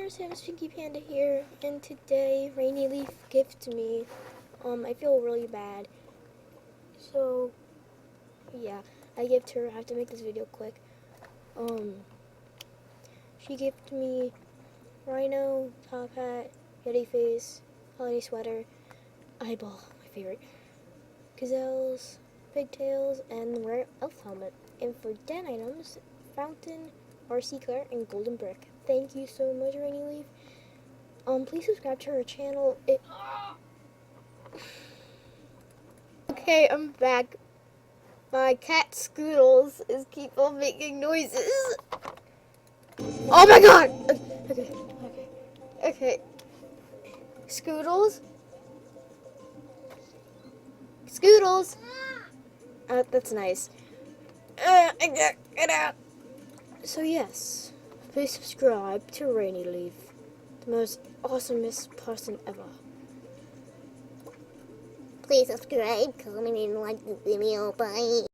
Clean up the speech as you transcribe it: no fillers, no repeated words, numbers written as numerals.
Sam Stinky Panda here, and today Rainy Leaf gifted me. I feel really bad. So, yeah, I gift her. I have to make this video quick. She gifted me Rhino, top hat, Yeti face, holiday sweater, eyeball, my favorite, gazelles, pigtails, and rare elf helmet. And for den items, fountain, RC car, and golden brick. Thank you so much, Rainy Leaf. Please subscribe to her channel. Okay, I'm back. My cat Scoodles is keep on making noises. Oh my god! Okay. Scoodles? Scoodles! That's nice. Get out. So yes, please subscribe to Rainy Leaf, the most awesomest person ever. Please subscribe, comment, and like the video. Bye.